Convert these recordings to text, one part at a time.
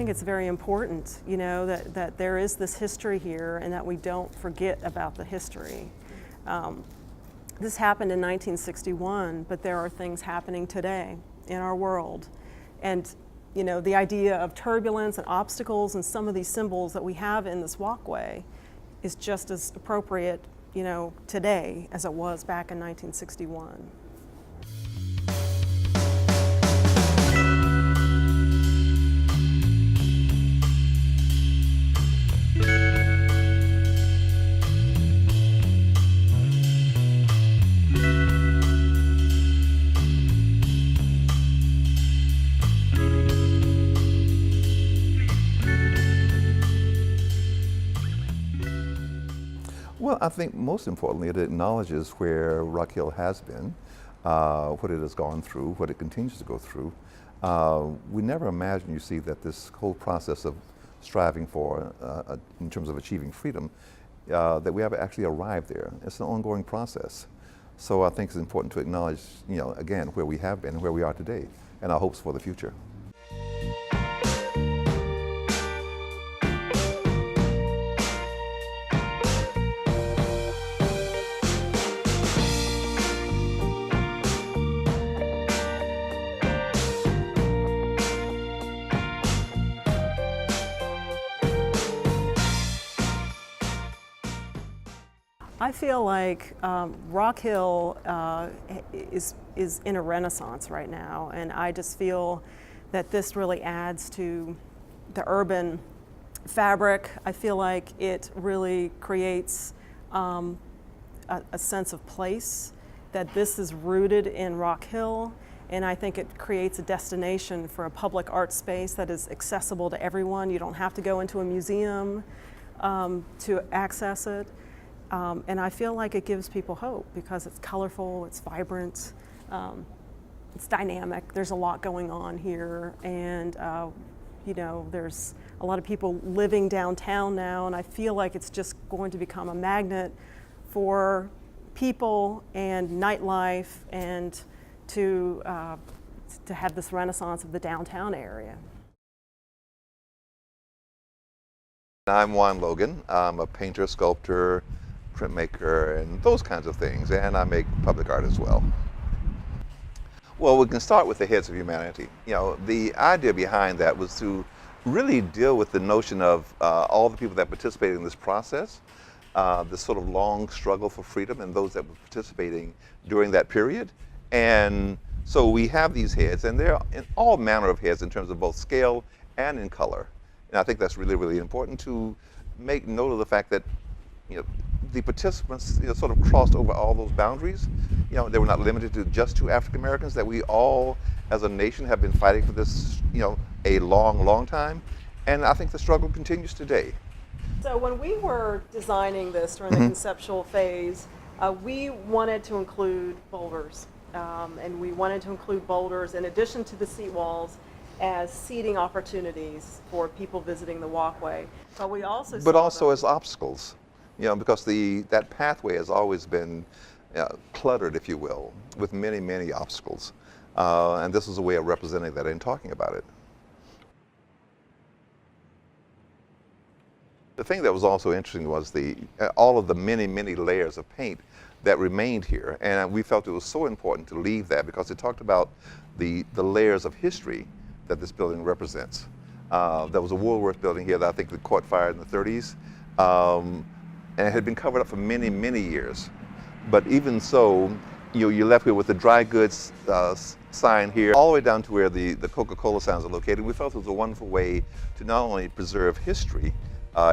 think it's very important, you know, that there is this history here and that we don't forget about the history. This happened in 1961, but there are things happening today in our world. And, you know, the idea of turbulence and obstacles and some of these symbols that we have in this walkway is just as appropriate, you know, today as it was back in 1961. Well, I think most importantly, it acknowledges where Rock Hill has been, what it has gone through, what it continues to go through. We never imagined, you see, that this whole process of striving for, in terms of achieving freedom, that we have actually arrived there. It's an ongoing process. So I think it's important to acknowledge, you know, again, where we have been and where we are today, and our hopes for the future. I feel like Rock Hill is in a renaissance right now, and I just feel that this really adds to the urban fabric. I feel like it really creates a sense of place, that this is rooted in Rock Hill, and I think it creates a destination for a public art space that is accessible to everyone. You don't have to go into a museum to access it. And I feel like it gives people hope because it's colorful, it's vibrant, it's dynamic. There's a lot going on here, and you know, there's a lot of people living downtown now, and I feel like it's just going to become a magnet for people and nightlife, and to have this renaissance of the downtown area. I'm Juan Logan. I'm a painter, sculptor, printmaker, and those kinds of things, and I make public art as well. Well, we can start with the heads of humanity. You know, the idea behind that was to really deal with the notion of all the people that participated in this process, this sort of long struggle for freedom, and those that were participating during that period. And so we have these heads, and they're in all manner of heads in terms of both scale and in color. And I think that's really, really important to make note of the fact that, you know, the participants, you know, sort of crossed over all those boundaries. You know, they were not limited to just to African Americans, that we all as a nation have been fighting for this, you know, a long, long time. And I think the struggle continues today. So when we were designing this during the conceptual phase, we wanted to include boulders. And we wanted to include boulders in addition to the seat walls as seating opportunities for people visiting the walkway. But we also as obstacles. You know, because that pathway has always been cluttered, if you will, with many, many obstacles. And this is a way of representing that and talking about it. The thing that was also interesting was all of the many, many layers of paint that remained here. And we felt it was so important to leave that because it talked about the layers of history that this building represents. There was a Woolworth building here that I think that caught fire in the 30s. And it had been covered up for many, many years. But even so, you're left here with the dry goods sign here, all the way down to where the Coca-Cola signs are located. We felt it was a wonderful way to not only preserve history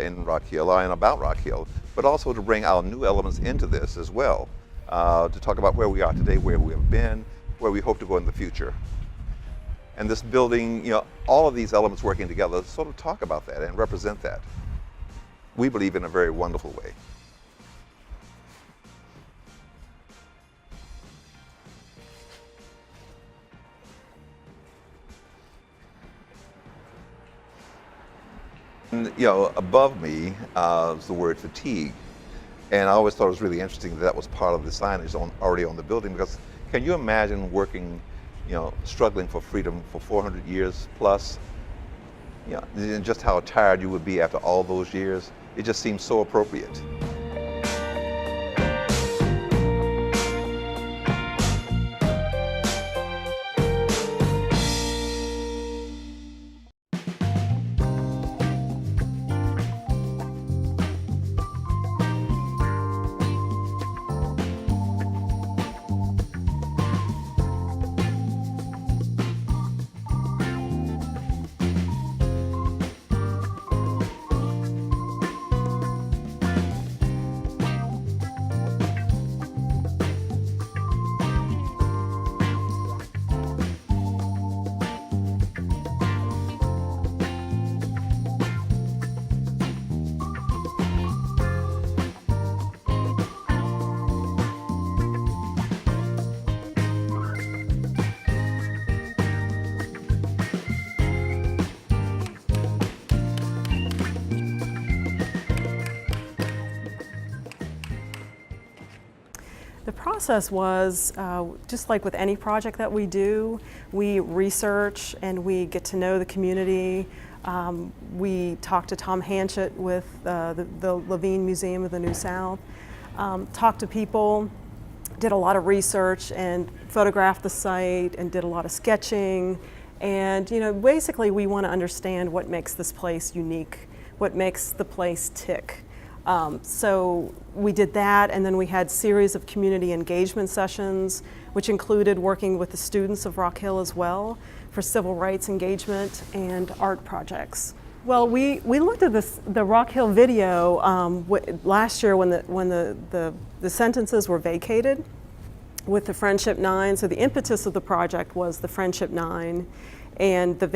in Rock Hill and about Rock Hill, but also to bring our new elements into this as well, to talk about where we are today, where we have been, where we hope to go in the future. And this building, you know, all of these elements working together sort of talk about that and represent that. We believe in a very wonderful way. And, you know, above me is the word fatigue. And I always thought it was really interesting that was part of the signage already on the building, because can you imagine working, you know, struggling for freedom for 400 years plus, Yeah, and just how tired you would be after all those years, it just seems so appropriate. The process was just like with any project that we do, we research and we get to know the community. We talked to Tom Hanchett with the Levine Museum of the New South, talked to people, did a lot of research and photographed the site and did a lot of sketching. And basically we want to understand what makes this place unique, what makes the place tick. So we did that, and then we had a series of community engagement sessions, which included working with the students of Rock Hill as well for civil rights engagement and art projects. Well, we looked at the Rock Hill video last year when the sentences were vacated with the Friendship 9. So the impetus of the project was the Friendship 9 and the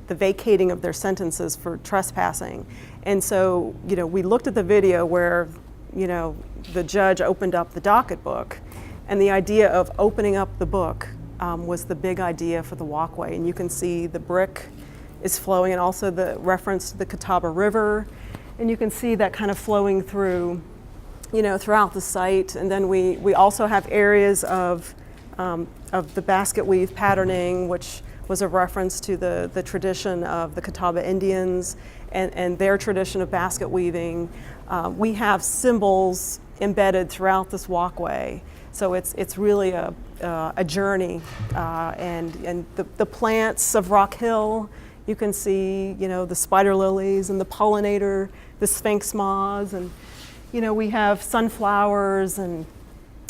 vacating of their sentences for trespassing. And so, we looked at the video where, the judge opened up the docket book, and the idea of opening up the book was the big idea for the walkway. And you can see the brick is flowing, and also the reference to the Catawba River, and you can see that kind of flowing through, throughout the site. And then we also have areas of the basket weave patterning, which was a reference to the tradition of the Catawba Indians and their tradition of basket weaving. We have symbols embedded throughout this walkway, so it's really a journey. And the plants of Rock Hill, you can see, the spider lilies and the pollinator, the sphinx moths, and we have sunflowers and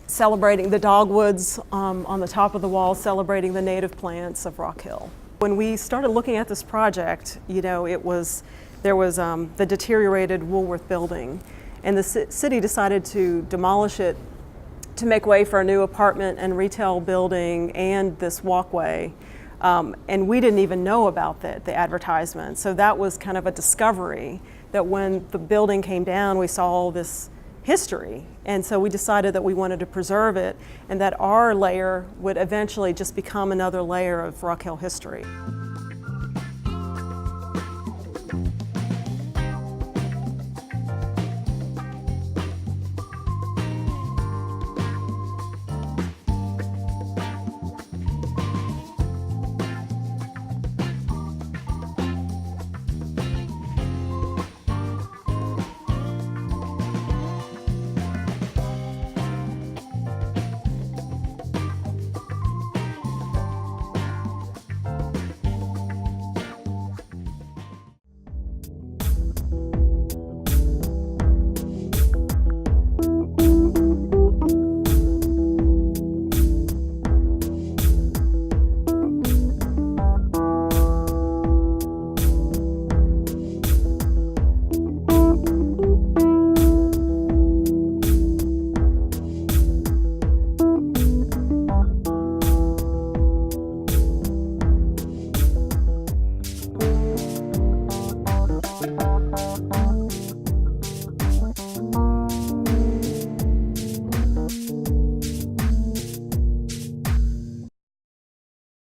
celebrating the dogwoods on the top of the wall, celebrating the native plants of Rock Hill. When we started looking at this project, there was the deteriorated Woolworth building, and the city decided to demolish it to make way for a new apartment and retail building and this walkway. And we didn't even know about the advertisement. So that was kind of a discovery that when the building came down, we saw all this history. And so we decided that we wanted to preserve it and that our layer would eventually just become another layer of Rock Hill history.